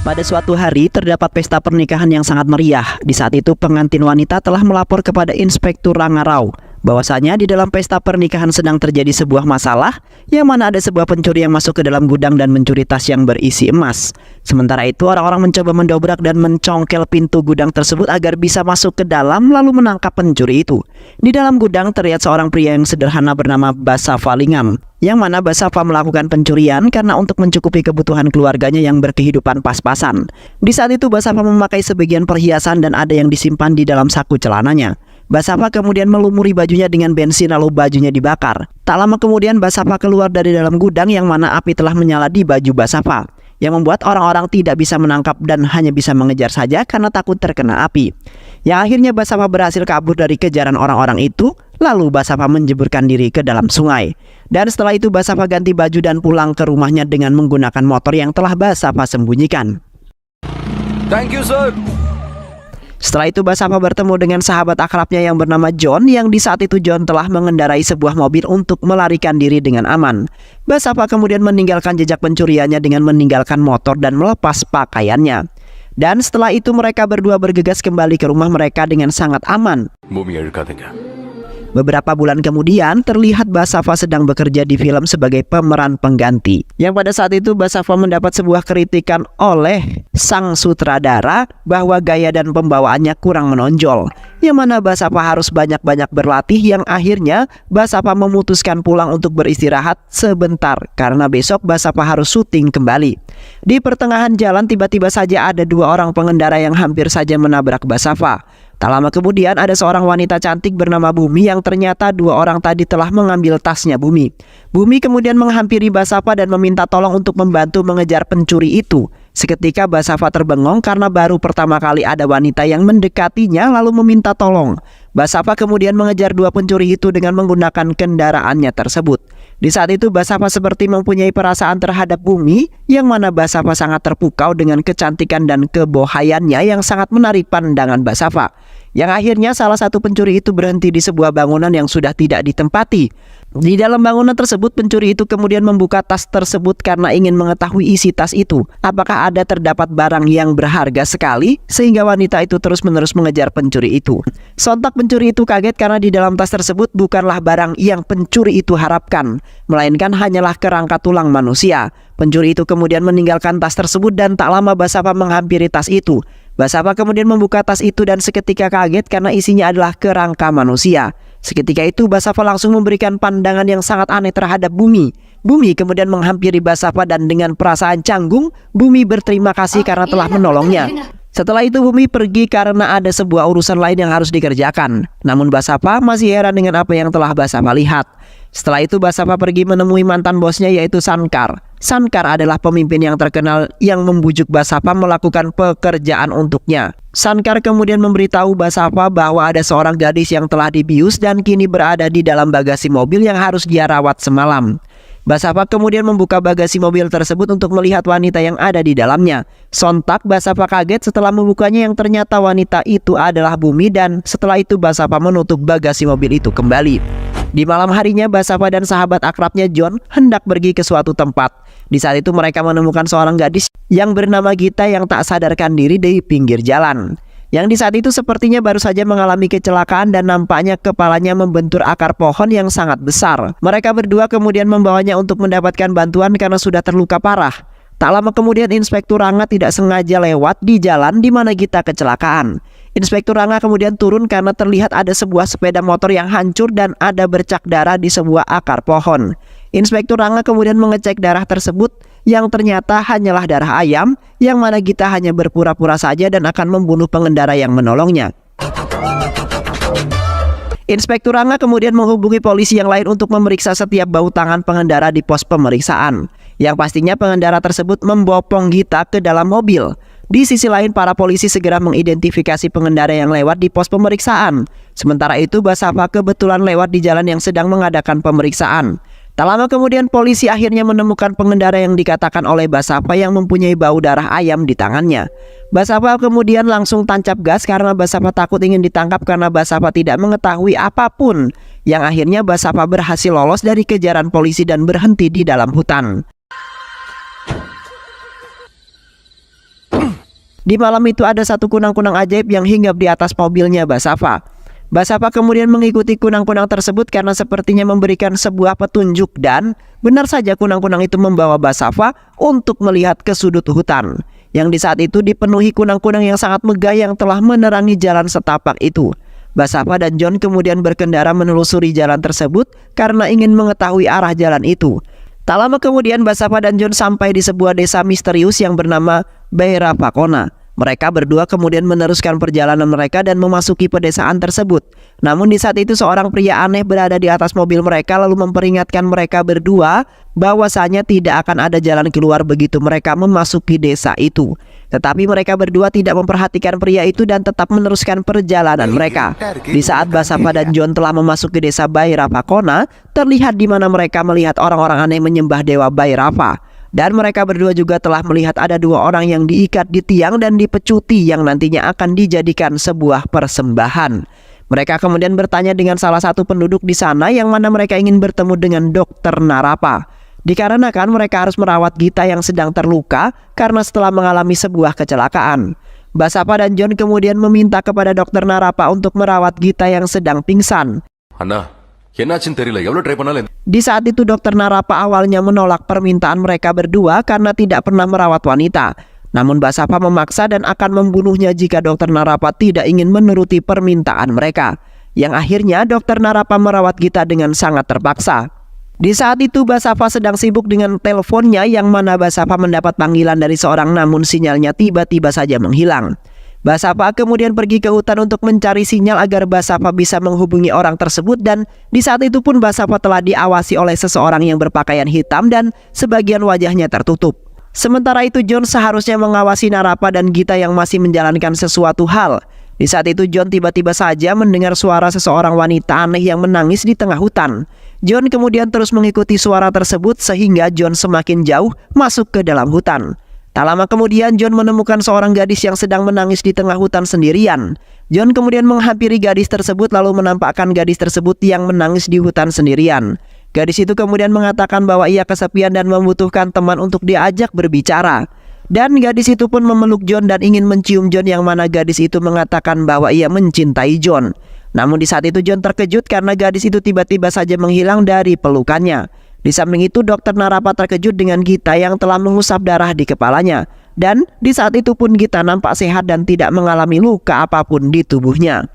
Pada suatu hari terdapat pesta pernikahan yang sangat meriah. Di saat itu pengantin wanita telah melapor kepada Inspektur Rangarau bahwasanya di dalam pesta pernikahan sedang terjadi sebuah masalah yang mana ada sebuah pencuri yang masuk ke dalam gudang dan mencuri tas yang berisi emas. Sementara itu orang-orang mencoba mendobrak dan mencongkel pintu gudang tersebut agar bisa masuk ke dalam lalu menangkap pencuri itu. Di dalam gudang terlihat seorang pria yang sederhana bernama Basafa Lingam, yang mana Basafa melakukan pencurian karena untuk mencukupi kebutuhan keluarganya yang berkehidupan pas-pasan. Di saat itu Basafa memakai sebagian perhiasan dan ada yang disimpan di dalam saku celananya. Basafa kemudian melumuri bajunya dengan bensin lalu bajunya dibakar. Tak lama kemudian Basafa keluar dari dalam gudang yang mana api telah menyala di baju Basafa, yang membuat orang-orang tidak bisa menangkap dan hanya bisa mengejar saja karena takut terkena api. Yang akhirnya Basafa berhasil kabur dari kejaran orang-orang itu. Lalu Basafa menjeburkan diri ke dalam sungai. Dan setelah itu Basafa ganti baju dan pulang ke rumahnya dengan menggunakan motor yang telah Basafa sembunyikan. Thank you, sir. Setelah itu Basafa bertemu dengan sahabat akrabnya yang bernama John, yang di saat itu John telah mengendarai sebuah mobil untuk melarikan diri dengan aman. Basafa kemudian meninggalkan jejak pencuriannya dengan meninggalkan motor dan melepas pakaiannya. Dan setelah itu mereka berdua bergegas kembali ke rumah mereka dengan sangat aman. Beberapa bulan kemudian terlihat Basafa sedang bekerja di film sebagai pemeran pengganti, yang pada saat itu Basafa mendapat sebuah kritikan oleh sang sutradara bahwa gaya dan pembawaannya kurang menonjol, yang mana Basafa harus banyak-banyak berlatih, yang akhirnya Basafa memutuskan pulang untuk beristirahat sebentar karena besok Basafa harus syuting kembali. Di pertengahan jalan tiba-tiba saja ada dua orang pengendara yang hampir saja menabrak Basafa. Tak lama kemudian ada seorang wanita cantik bernama Bumi, yang ternyata dua orang tadi telah mengambil tasnya Bumi. Bumi kemudian menghampiri Basafa dan meminta tolong untuk membantu mengejar pencuri itu. Seketika Basafa terbengong karena baru pertama kali ada wanita yang mendekatinya lalu meminta tolong. Basafa kemudian mengejar dua pencuri itu dengan menggunakan kendaraannya tersebut. Di saat itu Basafa seperti mempunyai perasaan terhadap Bumi, yang mana Basafa sangat terpukau dengan kecantikan dan kebohayannya yang sangat menarik pandangan Basafa. Yang akhirnya salah satu pencuri itu berhenti di sebuah bangunan yang sudah tidak ditempati. Di dalam bangunan tersebut pencuri itu kemudian membuka tas tersebut karena ingin mengetahui isi tas itu, apakah ada terdapat barang yang berharga sekali, sehingga wanita itu terus-menerus mengejar pencuri itu. Sontak pencuri itu kaget karena di dalam tas tersebut bukanlah barang yang pencuri itu harapkan, melainkan hanyalah kerangka tulang manusia. Pencuri itu kemudian meninggalkan tas tersebut dan tak lama Basafa menghampiri tas itu. Basafa kemudian membuka tas itu dan seketika kaget karena isinya adalah kerangka manusia. Seketika itu Basafa langsung memberikan pandangan yang sangat aneh terhadap Bumi. Bumi kemudian menghampiri Basafa dan dengan perasaan canggung Bumi berterima kasih karena telah menolongnya. Setelah itu Bumi pergi karena ada sebuah urusan lain yang harus dikerjakan. Namun Basafa masih heran dengan apa yang telah Basafa lihat. Setelah itu Basafa pergi menemui mantan bosnya yaitu Sankar. Sankar adalah pemimpin yang terkenal yang membujuk Basafa melakukan pekerjaan untuknya. Sankar kemudian memberitahu Basafa bahwa ada seorang gadis yang telah dibius dan kini berada di dalam bagasi mobil yang harus dia rawat semalam. Basafa kemudian membuka bagasi mobil tersebut untuk melihat wanita yang ada di dalamnya. Sontak Basafa kaget setelah membukanya, yang ternyata wanita itu adalah Bumi, dan setelah itu Basafa menutup bagasi mobil itu kembali. Di malam harinya Basafa dan sahabat akrabnya John hendak pergi ke suatu tempat. Di saat itu mereka menemukan seorang gadis yang bernama Gita yang tak sadarkan diri di pinggir jalan. Yang di saat itu sepertinya baru saja mengalami kecelakaan dan nampaknya kepalanya membentur akar pohon yang sangat besar. Mereka berdua kemudian membawanya untuk mendapatkan bantuan karena sudah terluka parah. Tak lama kemudian Inspektur Ranga tidak sengaja lewat di jalan di mana Gita kecelakaan. Inspektur Ranga kemudian turun karena terlihat ada sebuah sepeda motor yang hancur dan ada bercak darah di sebuah akar pohon. Inspektur Ranga kemudian mengecek darah tersebut, yang ternyata hanyalah darah ayam, yang mana Gita hanya berpura-pura saja dan akan membunuh pengendara yang menolongnya. Inspektur Ranga kemudian menghubungi polisi yang lain untuk memeriksa setiap bau tangan pengendara di pos pemeriksaan. Yang pastinya pengendara tersebut membopong Gita ke dalam mobil. Di sisi lain para polisi segera mengidentifikasi pengendara yang lewat di pos pemeriksaan. Sementara itu Basafa kebetulan lewat di jalan yang sedang mengadakan pemeriksaan. Tak lama kemudian polisi akhirnya menemukan pengendara yang dikatakan oleh Basafa yang mempunyai bau darah ayam di tangannya. Basafa kemudian langsung tancap gas karena Basafa takut ingin ditangkap karena Basafa tidak mengetahui apapun. Yang akhirnya Basafa berhasil lolos dari kejaran polisi dan berhenti di dalam hutan. Di malam itu ada satu kunang-kunang ajaib yang hinggap di atas mobilnya Basafa. Basafa kemudian mengikuti kunang-kunang tersebut karena sepertinya memberikan sebuah petunjuk, dan benar saja kunang-kunang itu membawa Basafa untuk melihat ke sudut hutan yang di saat itu dipenuhi kunang-kunang yang sangat megah yang telah menerangi jalan setapak itu. Basafa dan John kemudian berkendara menelusuri jalan tersebut karena ingin mengetahui arah jalan itu. Tak lama kemudian Basafa dan John sampai di sebuah desa misterius yang bernama Bairapakona. Mereka berdua kemudian meneruskan perjalanan mereka dan memasuki pedesaan tersebut. Namun di saat itu seorang pria aneh berada di atas mobil mereka lalu memperingatkan mereka berdua bahwasanya tidak akan ada jalan keluar begitu mereka memasuki desa itu. Tetapi mereka berdua tidak memperhatikan pria itu dan tetap meneruskan perjalanan mereka. Di saat Basafa dan John telah memasuki desa Bairapakona, terlihat di mana mereka melihat orang-orang aneh menyembah dewa Bairafa. Dan mereka berdua juga telah melihat ada dua orang yang diikat di tiang dan dipecuti yang nantinya akan dijadikan sebuah persembahan. Mereka kemudian bertanya dengan salah satu penduduk di sana yang mana mereka ingin bertemu dengan Dokter Narapa. Dikarenakan mereka harus merawat Gita yang sedang terluka karena setelah mengalami sebuah kecelakaan. Basafa dan John kemudian meminta kepada Dokter Narapa untuk merawat Gita yang sedang pingsan. Di saat itu Dokter Narapa awalnya menolak permintaan mereka berdua karena tidak pernah merawat wanita. Namun Basafa memaksa dan akan membunuhnya jika Dokter Narapa tidak ingin menuruti permintaan mereka. Yang akhirnya Dokter Narapa merawat Gita dengan sangat terpaksa. Di saat itu Basafa sedang sibuk dengan teleponnya yang mana Basafa mendapat panggilan dari seorang namun sinyalnya tiba-tiba saja menghilang. Basafa kemudian pergi ke hutan untuk mencari sinyal agar Basafa bisa menghubungi orang tersebut, dan di saat itu pun Basafa telah diawasi oleh seseorang yang berpakaian hitam dan sebagian wajahnya tertutup. Sementara itu John seharusnya mengawasi Narapa dan Gita yang masih menjalankan sesuatu hal. Di saat itu John tiba-tiba saja mendengar suara seseorang wanita aneh yang menangis di tengah hutan. John kemudian terus mengikuti suara tersebut sehingga John semakin jauh masuk ke dalam hutan. Tak lama kemudian John menemukan seorang gadis yang sedang menangis di tengah hutan sendirian. John kemudian menghampiri gadis tersebut lalu menampakkan gadis tersebut yang menangis di hutan sendirian. Gadis itu kemudian mengatakan bahwa ia kesepian dan membutuhkan teman untuk diajak berbicara. Dan gadis itu pun memeluk John dan ingin mencium John yang mana gadis itu mengatakan bahwa ia mencintai John. Namun di saat itu John terkejut karena gadis itu tiba-tiba saja menghilang dari pelukannya. Di samping itu Dokter Narapa terkejut dengan Gita yang telah mengusap darah di kepalanya. Dan di saat itu pun Gita nampak sehat dan tidak mengalami luka apapun di tubuhnya.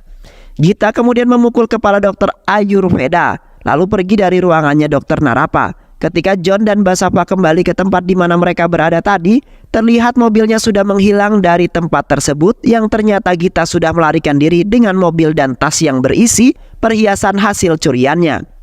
Gita kemudian memukul kepala Dokter Ayurveda lalu pergi dari ruangannya Dokter Narapa. Ketika John dan Basafa kembali ke tempat di mana mereka berada tadi, terlihat mobilnya sudah menghilang dari tempat tersebut yang ternyata Gita sudah melarikan diri dengan mobil dan tas yang berisi perhiasan hasil curiannya.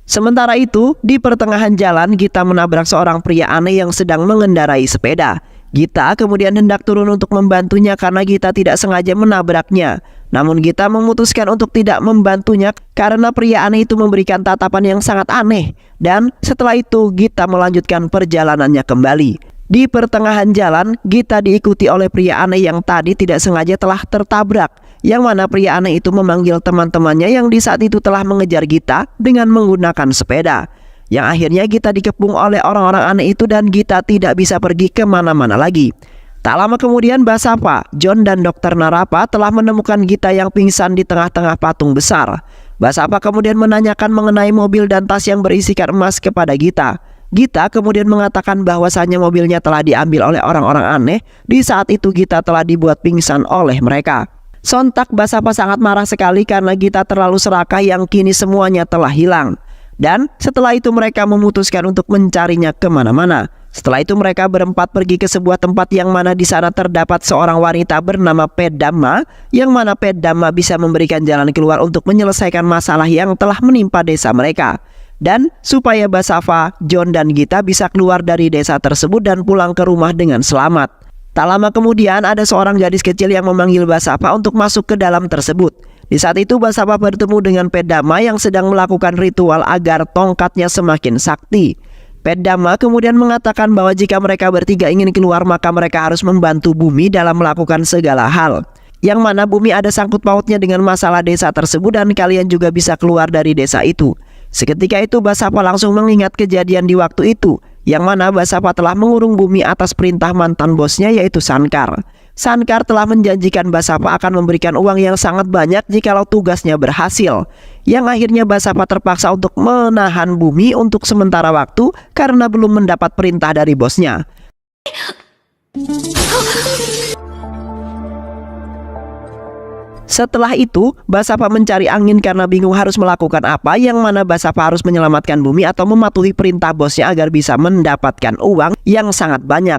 Sementara itu, di pertengahan jalan Gita menabrak seorang pria aneh yang sedang mengendarai sepeda. Gita kemudian hendak turun untuk membantunya karena Gita tidak sengaja menabraknya. Namun Gita memutuskan untuk tidak membantunya karena pria aneh itu memberikan tatapan yang sangat aneh. Dan setelah itu Gita melanjutkan perjalanannya kembali. Di pertengahan jalan, Gita diikuti oleh pria aneh yang tadi tidak sengaja telah tertabrak. Yang mana pria aneh itu memanggil teman-temannya yang di saat itu telah mengejar Gita dengan menggunakan sepeda. Yang akhirnya Gita dikepung oleh orang-orang aneh itu dan Gita tidak bisa pergi kemana-mana lagi. Tak lama kemudian Basafa, John dan Dokter Narapa telah menemukan Gita yang pingsan di tengah-tengah patung besar. Basafa kemudian menanyakan mengenai mobil dan tas yang berisikan emas kepada Gita. Gita kemudian mengatakan bahwasannya mobilnya telah diambil oleh orang-orang aneh. Di saat itu Gita telah dibuat pingsan oleh mereka. Sontak Basafa sangat marah sekali karena Gita terlalu serakah yang kini semuanya telah hilang. Dan setelah itu mereka memutuskan untuk mencarinya kemana-mana. Setelah itu mereka berempat pergi ke sebuah tempat yang mana di sana terdapat seorang wanita bernama Pedama, yang mana Pedama bisa memberikan jalan keluar untuk menyelesaikan masalah yang telah menimpa desa mereka. Dan supaya Basafa, John dan Gita bisa keluar dari desa tersebut dan pulang ke rumah dengan selamat. Tak lama kemudian ada seorang gadis kecil yang memanggil Basafa untuk masuk ke dalam tersebut. Di saat itu Basafa bertemu dengan Pedama yang sedang melakukan ritual agar tongkatnya semakin sakti. Pedama kemudian mengatakan bahwa jika mereka bertiga ingin keluar maka mereka harus membantu Bumi dalam melakukan segala hal. Yang mana Bumi ada sangkut pautnya dengan masalah desa tersebut dan kalian juga bisa keluar dari desa itu. Seketika itu Basafa langsung mengingat kejadian di waktu itu, yang mana Basafa telah mengurung Bumi atas perintah mantan bosnya yaitu Sankar. Sankar telah menjanjikan Basava akan memberikan uang yang sangat banyak jikalau tugasnya berhasil. Yang akhirnya Basava terpaksa untuk menahan Bumi untuk sementara waktu karena belum mendapat perintah dari bosnya. Setelah itu, Basava mencari angin karena bingung harus melakukan apa, yang mana Basava harus menyelamatkan Bumi atau mematuhi perintah bosnya agar bisa mendapatkan uang yang sangat banyak.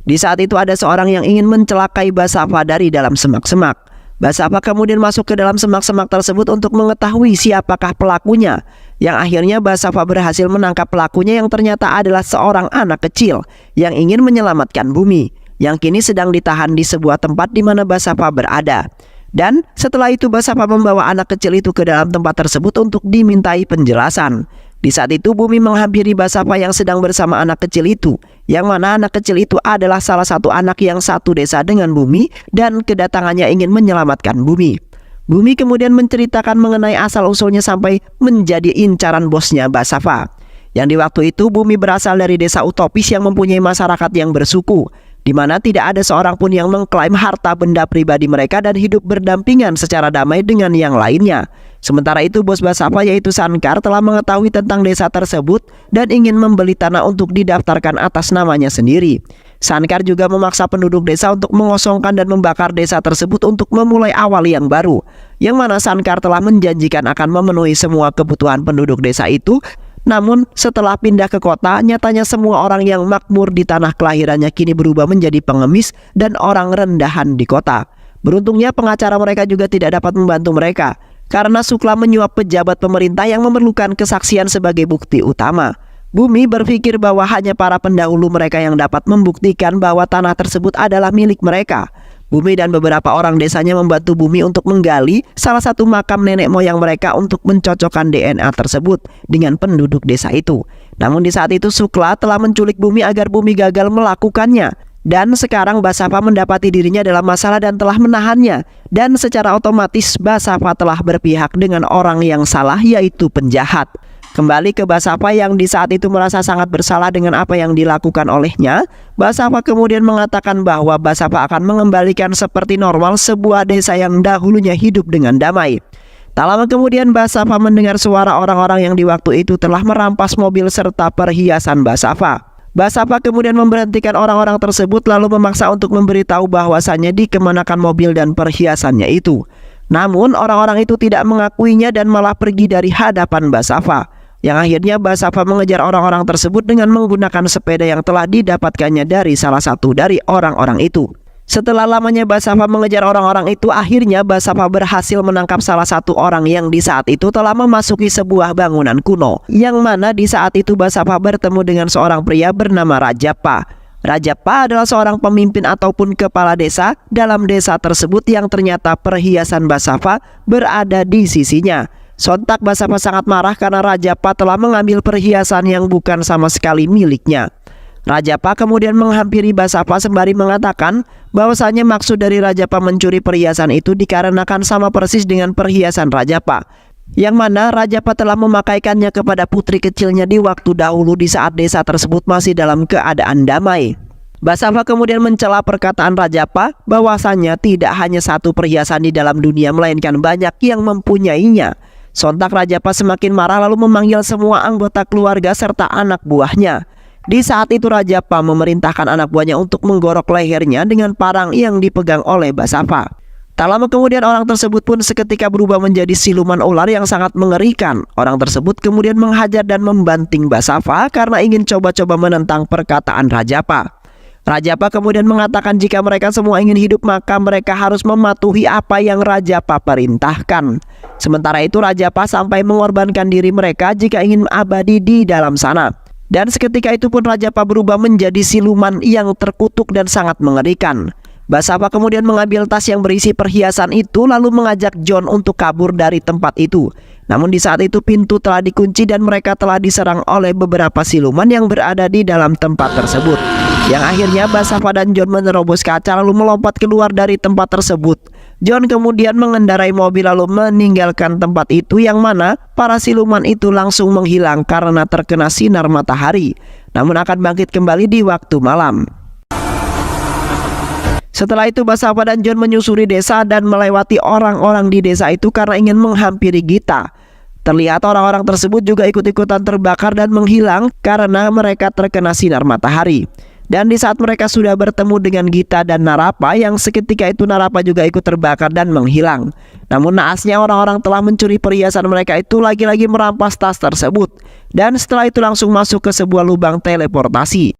Di saat itu ada seorang yang ingin mencelakai Basava dari dalam semak-semak. Basava kemudian masuk ke dalam semak-semak tersebut untuk mengetahui siapakah pelakunya. Yang akhirnya Basava berhasil menangkap pelakunya yang ternyata adalah seorang anak kecil yang ingin menyelamatkan Bumi, yang kini sedang ditahan di sebuah tempat di mana Basava berada. Dan setelah itu Basava membawa anak kecil itu ke dalam tempat tersebut untuk dimintai penjelasan. Di saat itu Bumi menghampiri Basava yang sedang bersama anak kecil itu, yang mana anak kecil itu adalah salah satu anak yang satu desa dengan Bumi dan kedatangannya ingin menyelamatkan Bumi. Bumi kemudian menceritakan mengenai asal-usulnya sampai menjadi incaran bosnya Basava. Yang di waktu itu Bumi berasal dari desa utopis yang mempunyai masyarakat yang bersuku, di mana tidak ada seorang pun yang mengklaim harta benda pribadi mereka dan hidup berdampingan secara damai dengan yang lainnya. Sementara itu bos Basava yaitu Sankar telah mengetahui tentang desa tersebut dan ingin membeli tanah untuk didaftarkan atas namanya sendiri. Sankar juga memaksa penduduk desa untuk mengosongkan dan membakar desa tersebut untuk memulai awal yang baru, yang mana Sankar telah menjanjikan akan memenuhi semua kebutuhan penduduk desa itu. Namun setelah pindah ke kota, nyatanya semua orang yang makmur di tanah kelahirannya kini berubah menjadi pengemis dan orang rendahan di kota. Beruntungnya pengacara mereka juga tidak dapat membantu mereka, karena Sukla menyuap pejabat pemerintah yang memerlukan kesaksian sebagai bukti utama. Bumi berpikir bahwa hanya para pendahulu mereka yang dapat membuktikan bahwa tanah tersebut adalah milik mereka. Bumi dan beberapa orang desanya membantu Bumi untuk menggali salah satu makam nenek moyang mereka untuk mencocokkan DNA tersebut dengan penduduk desa itu. Namun di saat itu Sukla telah menculik Bumi agar Bumi gagal melakukannya. Dan sekarang Basava mendapati dirinya dalam masalah dan telah menahannya. Dan secara otomatis Basava telah berpihak dengan orang yang salah, yaitu penjahat. Kembali ke Basava yang di saat itu merasa sangat bersalah dengan apa yang dilakukan olehnya. Basava kemudian mengatakan bahwa Basava akan mengembalikan seperti normal sebuah desa yang dahulunya hidup dengan damai. Tak lama kemudian Basava mendengar suara orang-orang yang di waktu itu telah merampas mobil serta perhiasan Basava. Basava kemudian memberhentikan orang-orang tersebut lalu memaksa untuk memberitahu bahwasannya dikemanakan mobil dan perhiasannya itu. Namun orang-orang itu tidak mengakuinya dan malah pergi dari hadapan Basava. Yang akhirnya Basava mengejar orang-orang tersebut dengan menggunakan sepeda yang telah didapatkannya dari salah satu dari orang-orang itu. Setelah lamanya Basava mengejar orang-orang itu, akhirnya Basava berhasil menangkap salah satu orang yang di saat itu telah memasuki sebuah bangunan kuno. Yang mana di saat itu Basava bertemu dengan seorang pria bernama Rajappa. Rajappa adalah seorang pemimpin ataupun kepala desa dalam desa tersebut yang ternyata perhiasan Basava berada di sisinya. Sontak Basava sangat marah karena Rajappa telah mengambil perhiasan yang bukan sama sekali miliknya. Rajappa kemudian menghampiri Basava sembari mengatakan bahwasanya maksud dari Rajappa mencuri perhiasan itu dikarenakan sama persis dengan perhiasan Rajappa, yang mana Rajappa telah memakaikannya kepada putri kecilnya di waktu dahulu di saat desa tersebut masih dalam keadaan damai. Basava kemudian mencela perkataan Rajappa bahwasanya tidak hanya satu perhiasan di dalam dunia melainkan banyak yang mempunyainya. Sontak Rajappa semakin marah lalu memanggil semua anggota keluarga serta anak buahnya. Di saat itu Rajappa memerintahkan anak buahnya untuk menggorok lehernya dengan parang yang dipegang oleh Basava. Tak lama kemudian orang tersebut pun seketika berubah menjadi siluman ular yang sangat mengerikan. Orang tersebut kemudian menghajar dan membanting Basava karena ingin coba-coba menentang perkataan Rajappa. Rajappa kemudian mengatakan jika mereka semua ingin hidup maka mereka harus mematuhi apa yang Rajappa perintahkan. Sementara itu Rajappa sampai mengorbankan diri mereka jika ingin abadi di dalam sana. Dan seketika itu pun Rajappa berubah menjadi siluman yang terkutuk dan sangat mengerikan. Basava kemudian mengambil tas yang berisi perhiasan itu lalu mengajak John untuk kabur dari tempat itu. Namun di saat itu pintu telah dikunci dan mereka telah diserang oleh beberapa siluman yang berada di dalam tempat tersebut. Yang akhirnya Basava dan John menerobos kaca lalu melompat keluar dari tempat tersebut. John kemudian mengendarai mobil lalu meninggalkan tempat itu, yang mana para siluman itu langsung menghilang karena terkena sinar matahari, namun akan bangkit kembali di waktu malam. Setelah itu Basava dan John menyusuri desa dan melewati orang-orang di desa itu karena ingin menghampiri Gita. Terlihat orang-orang tersebut juga ikut-ikutan terbakar dan menghilang karena mereka terkena sinar matahari. Dan di saat mereka sudah bertemu dengan Gita dan Narapa, yang seketika itu Narapa juga ikut terbakar dan menghilang. Namun naasnya orang-orang telah mencuri perhiasan mereka itu lagi-lagi merampas tas tersebut. Dan setelah itu langsung masuk ke sebuah lubang teleportasi.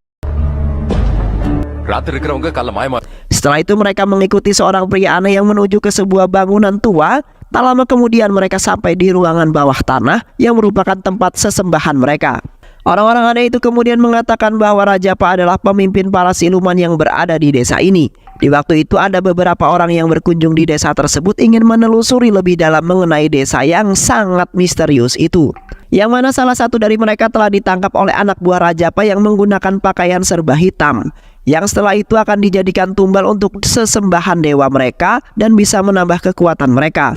Setelah itu mereka mengikuti seorang pria aneh yang menuju ke sebuah bangunan tua. Tak lama kemudian mereka sampai di ruangan bawah tanah yang merupakan tempat sesembahan mereka. Orang-orang aneh itu kemudian mengatakan bahwa Rajapa adalah pemimpin para siluman yang berada di desa ini. Di waktu itu ada beberapa orang yang berkunjung di desa tersebut ingin menelusuri lebih dalam mengenai desa yang sangat misterius itu. Yang mana salah satu dari mereka telah ditangkap oleh anak buah Rajapa yang menggunakan pakaian serba hitam. Yang setelah itu akan dijadikan tumbal untuk sesembahan dewa mereka dan bisa menambah kekuatan mereka.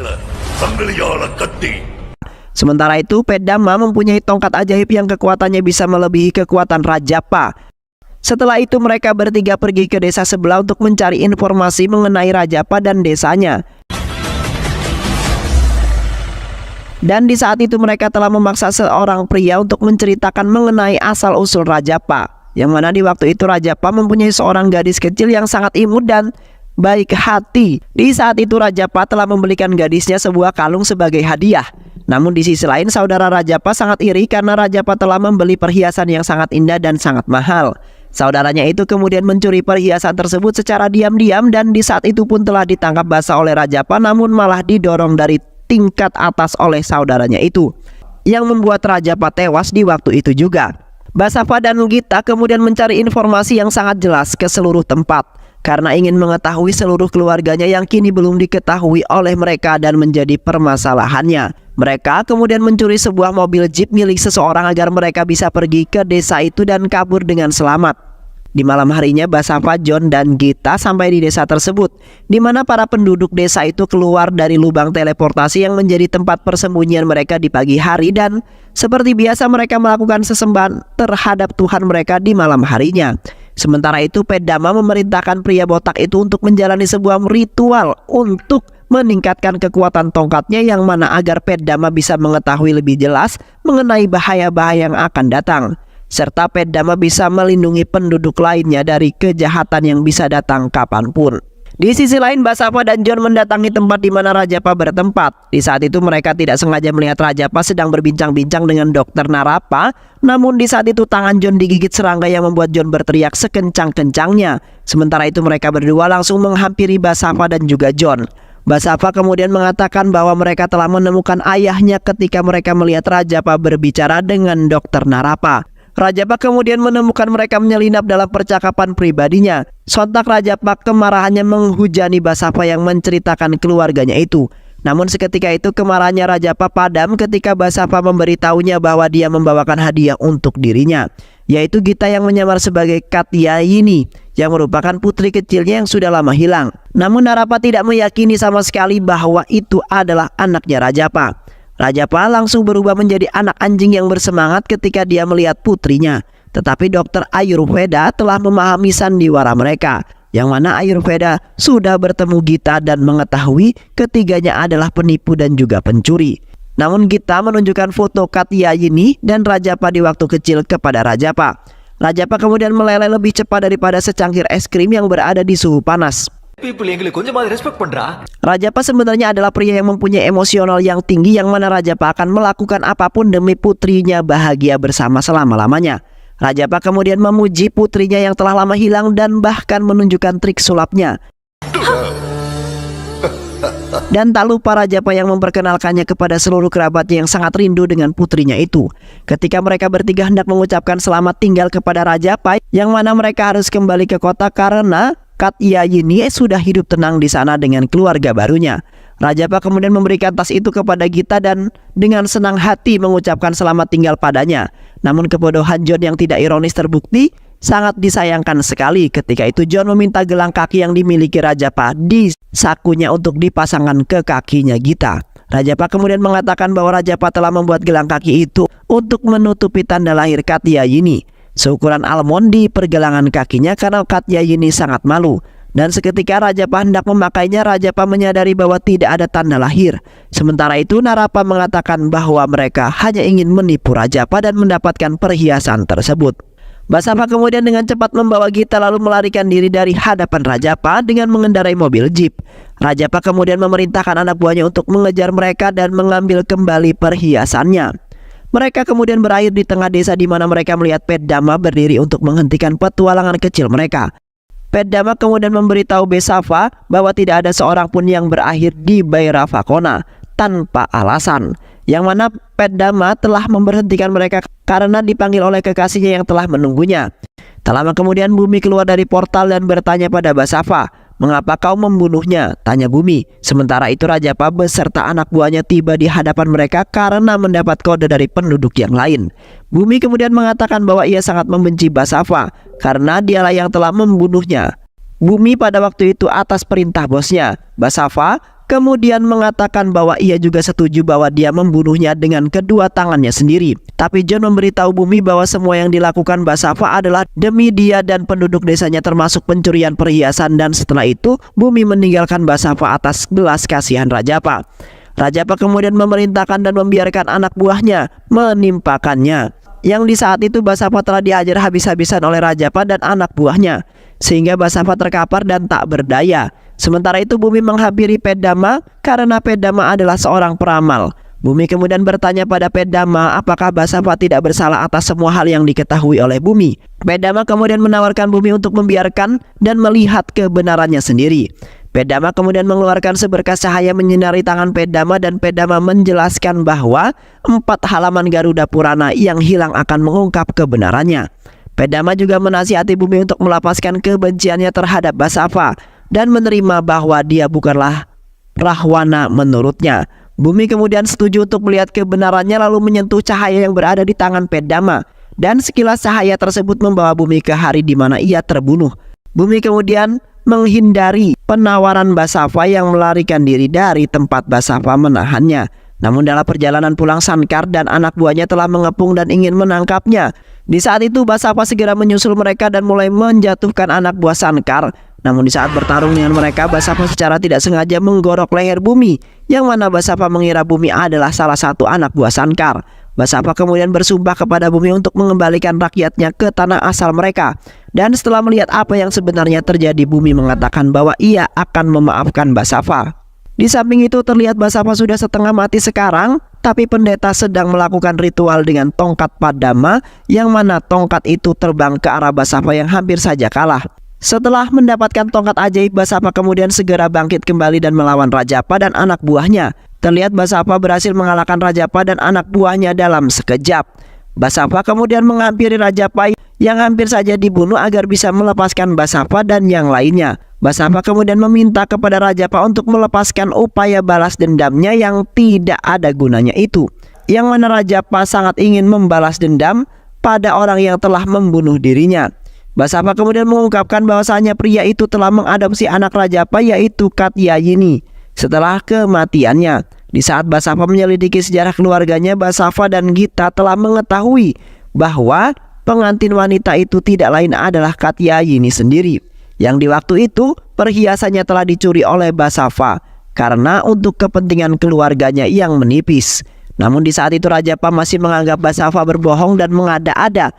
Sementara itu, Pedama mempunyai tongkat ajaib yang kekuatannya bisa melebihi kekuatan Rajapa. Setelah itu mereka bertiga pergi ke desa sebelah untuk mencari informasi mengenai Rajapa dan desanya. Dan di saat itu mereka telah memaksa seorang pria untuk menceritakan mengenai asal-usul Rajapa. Yang mana di waktu itu Rajapa mempunyai seorang gadis kecil yang sangat imut dan baik hati. Di saat itu Rajapa telah membelikan gadisnya sebuah kalung sebagai hadiah. Namun di sisi lain saudara Rajapa sangat iri karena Rajapa telah membeli perhiasan yang sangat indah dan sangat mahal. Saudaranya itu kemudian mencuri perhiasan tersebut secara diam-diam dan di saat itu pun telah ditangkap basah oleh Rajapa, namun malah didorong dari tingkat atas oleh saudaranya itu, yang membuat Rajapa tewas di waktu itu juga. Basava dan Gita kemudian mencari informasi yang sangat jelas ke seluruh tempat karena ingin mengetahui seluruh keluarganya yang kini belum diketahui oleh mereka dan menjadi permasalahannya. Mereka kemudian mencuri sebuah mobil jeep milik seseorang agar mereka bisa pergi ke desa itu dan kabur dengan selamat. Di malam harinya Basava, John, dan Gita sampai di desa tersebut, di mana para penduduk desa itu keluar dari lubang teleportasi yang menjadi tempat persembunyian mereka di pagi hari dan seperti biasa mereka melakukan sesembahan terhadap Tuhan mereka di malam harinya. Sementara itu Pedama memerintahkan pria botak itu untuk menjalani sebuah ritual untuk meningkatkan kekuatan tongkatnya yang mana agar Pedama bisa mengetahui lebih jelas mengenai bahaya-bahaya yang akan datang. Serta Pedama bisa melindungi penduduk lainnya dari kejahatan yang bisa datang kapanpun. Di sisi lain Basava dan John mendatangi tempat di mana Rajapa bertempat. Di saat itu mereka tidak sengaja melihat Rajapa sedang berbincang-bincang dengan Dokter Narapa. Namun di saat itu tangan John digigit serangga yang membuat John berteriak sekencang-kencangnya. Sementara itu mereka berdua langsung menghampiri Basava dan juga John. Basava kemudian mengatakan bahwa mereka telah menemukan ayahnya ketika mereka melihat Rajapa berbicara dengan Dokter Narapa. Rajapa kemudian menemukan mereka menyelinap dalam percakapan pribadinya. Sontak Rajapa kemarahannya menghujani Basava yang menceritakan keluarganya itu. Namun seketika itu kemarahannya Rajapa padam ketika Basava memberitahunya bahwa dia membawakan hadiah untuk dirinya, yaitu Gita yang menyamar sebagai Katyayini yang merupakan putri kecilnya yang sudah lama hilang. Namun Narapa tidak meyakini sama sekali bahwa itu adalah anaknya Rajapa. Rajapa langsung berubah menjadi anak anjing yang bersemangat ketika dia melihat putrinya. Tetapi dokter Ayurveda telah memahami sandiwara mereka, yang mana Ayurveda sudah bertemu Gita dan mengetahui ketiganya adalah penipu dan juga pencuri. Namun Gita menunjukkan foto Katyayini dan Rajapa di waktu kecil kepada Rajapa. Rajapa kemudian meleleh lebih cepat daripada secangkir es krim yang berada di suhu panas. Rajapa sebenarnya adalah pria yang mempunyai emosional yang tinggi, yang mana Rajapa akan melakukan apapun demi putrinya bahagia bersama selama-lamanya. Rajapa kemudian memuji putrinya yang telah lama hilang dan bahkan menunjukkan trik sulapnya. Dan tak lupa Rajapa yang memperkenalkannya kepada seluruh kerabatnya yang sangat rindu dengan putrinya itu. Ketika mereka bertiga hendak mengucapkan selamat tinggal kepada Rajapa, yang mana mereka harus kembali ke kota karena Katyayini sudah hidup tenang di sana dengan keluarga barunya. Rajapa kemudian memberikan tas itu kepada Gita dan dengan senang hati mengucapkan selamat tinggal padanya. Namun kebodohan John yang tidak ironis terbukti. Sangat disayangkan sekali ketika itu John meminta gelang kaki yang dimiliki Rajapa di sakunya untuk dipasangkan ke kakinya Gita. Rajapa kemudian mengatakan bahwa Rajapa telah membuat gelang kaki itu untuk menutupi tanda lahir Katyayini seukuran almond di pergelangan kakinya karena Katyayini sangat malu. Dan seketika Rajapa hendak memakainya, Rajapa menyadari bahwa tidak ada tanda lahir. Sementara itu Narapa mengatakan bahwa mereka hanya ingin menipu Rajapa dan mendapatkan perhiasan tersebut. Basava kemudian dengan cepat membawa Gita lalu melarikan diri dari hadapan Rajapa dengan mengendarai mobil jeep. Rajapa kemudian memerintahkan anak buahnya untuk mengejar mereka dan mengambil kembali perhiasannya. Mereka kemudian berakhir di tengah desa di mana mereka melihat Peddama berdiri untuk menghentikan petualangan kecil mereka. Peddama kemudian memberitahu Basava bahwa tidak ada seorang pun yang berakhir di Bairavakona tanpa alasan, yang mana Peddama telah memberhentikan mereka karena dipanggil oleh kekasihnya yang telah menunggunya. Tak lama kemudian Bumi keluar dari portal dan bertanya pada Basava, "Mengapa kau membunuhnya?" tanya Bumi. Sementara itu Rajapa beserta anak buahnya tiba di hadapan mereka karena mendapat kode dari penduduk yang lain. Bumi kemudian mengatakan bahwa ia sangat membenci Basava karena dialah yang telah membunuhnya. Bumi pada waktu itu atas perintah bosnya. Basava kemudian mengatakan bahwa ia juga setuju bahwa dia membunuhnya dengan kedua tangannya sendiri. Tapi John memberitahu Bumi bahwa semua yang dilakukan Basava adalah demi dia dan penduduk desanya, termasuk pencurian perhiasan, dan setelah itu Bumi meninggalkan Basava atas belas kasihan Rajapa. Rajapa kemudian memerintahkan dan membiarkan anak buahnya menimpakannya. Yang di saat itu Basava telah diajar habis-habisan oleh Rajapa dan anak buahnya, sehingga Basava terkapar dan tak berdaya. Sementara itu Bumi menghampiri Peddama karena Peddama adalah seorang peramal. Bumi kemudian bertanya pada Peddama apakah Basava tidak bersalah atas semua hal yang diketahui oleh Bumi. Peddama kemudian menawarkan Bumi untuk membiarkan dan melihat kebenarannya sendiri. Peddama kemudian mengeluarkan seberkas cahaya menyinari tangan Peddama dan Peddama menjelaskan bahwa 4 halaman Garuda Purana yang hilang akan mengungkap kebenarannya. Peddama juga menasihati Bumi untuk melepaskan kebenciannya terhadap Basava dan menerima bahwa dia bukanlah Rahwana menurutnya. Bumi kemudian setuju untuk melihat kebenarannya lalu menyentuh cahaya yang berada di tangan Peddama, dan sekilas cahaya tersebut membawa Bumi ke hari di mana ia terbunuh. Bumi kemudian menghindari penawaran Basava yang melarikan diri dari tempat Basava menahannya. Namun dalam perjalanan pulang Sankar dan anak buahnya telah mengepung dan ingin menangkapnya. Di saat itu Basava segera menyusul mereka dan mulai menjatuhkan anak buah Sankar. Namun di saat bertarung dengan mereka, Basava secara tidak sengaja menggorok leher Bumi, yang mana Basava mengira Bumi adalah salah satu anak buah Sankar. Basava kemudian bersumpah kepada Bumi untuk mengembalikan rakyatnya ke tanah asal mereka. Dan setelah melihat apa yang sebenarnya terjadi, Bumi mengatakan bahwa ia akan memaafkan Basava. Di samping itu terlihat Basava sudah setengah mati sekarang, tapi pendeta sedang melakukan ritual dengan tongkat Padama, yang mana tongkat itu terbang ke arah Basava yang hampir saja kalah. Setelah mendapatkan tongkat ajaib, Basava kemudian segera bangkit kembali dan melawan Rajapa dan anak buahnya. Terlihat Basava berhasil mengalahkan Rajapa dan anak buahnya dalam sekejap. Basava kemudian menghampiri Rajapa yang hampir saja dibunuh agar bisa melepaskan Basava dan yang lainnya. Basava kemudian meminta kepada Rajapa untuk melepaskan upaya balas dendamnya yang tidak ada gunanya itu, yang mana Rajapa sangat ingin membalas dendam pada orang yang telah membunuh dirinya. Basava kemudian mengungkapkan bahwasanya pria itu telah mengadopsi anak Rajapa, yaitu Katyayini, setelah kematiannya. Di saat Basava menyelidiki sejarah keluarganya, Basava dan Gita telah mengetahui bahwa pengantin wanita itu tidak lain adalah Katyayini sendiri, yang di waktu itu perhiasannya telah dicuri oleh Basava karena untuk kepentingan keluarganya yang menipis. Namun di saat itu Rajapa masih menganggap Basava berbohong dan mengada-ada.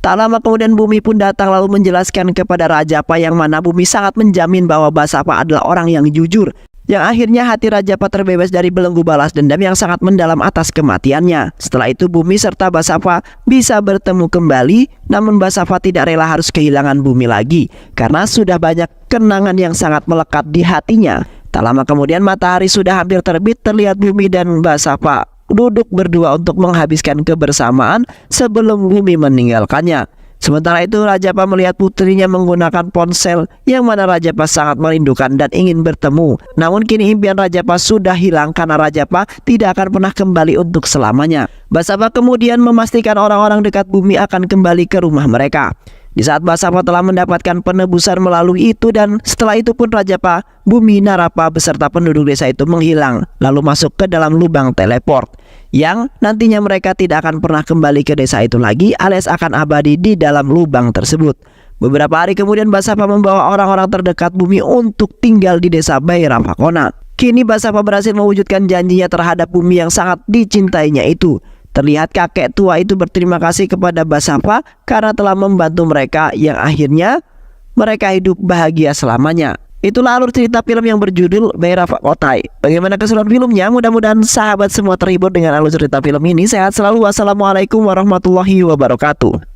Tak lama kemudian Bumi pun datang lalu menjelaskan kepada Rajapa, yang mana Bumi sangat menjamin bahwa Basava adalah orang yang jujur, yang akhirnya hati Rajapa terbebas dari belenggu balas dendam yang sangat mendalam atas kematiannya. Setelah itu Bumi serta Basava bisa bertemu kembali, namun Basava tidak rela harus kehilangan Bumi lagi karena sudah banyak kenangan yang sangat melekat di hatinya. Tak lama kemudian matahari sudah hampir terbit, terlihat Bumi dan Basava duduk berdua untuk menghabiskan kebersamaan sebelum Bumi meninggalkannya. Sementara itu Rajapa melihat putrinya menggunakan ponsel, yang mana Rajapa sangat merindukan dan ingin bertemu. Namun kini impian Rajapa sudah hilang karena Rajapa tidak akan pernah kembali untuk selamanya. Basava kemudian memastikan orang-orang dekat Bumi akan kembali ke rumah mereka. Di saat Basava telah mendapatkan penebusan melalui itu, dan setelah itu pun Rajapa, Bumi, Narapa beserta penduduk desa itu menghilang lalu masuk ke dalam lubang teleport, yang nantinya mereka tidak akan pernah kembali ke desa itu lagi alias akan abadi di dalam lubang tersebut. Beberapa hari kemudian Basava membawa orang-orang terdekat Bumi untuk tinggal di desa Baira Fakona. Kini Basava berhasil mewujudkan janjinya terhadap Bumi yang sangat dicintainya itu. Terlihat kakek tua itu berterima kasih kepada Basava karena telah membantu mereka yang akhirnya mereka hidup bahagia selamanya. Itulah alur cerita film yang berjudul Baira Fakotai. Bagaimana keseruan filmnya? Mudah-mudahan sahabat semua terhibur dengan alur cerita film ini. Sehat selalu. Wassalamualaikum warahmatullahi wabarakatuh.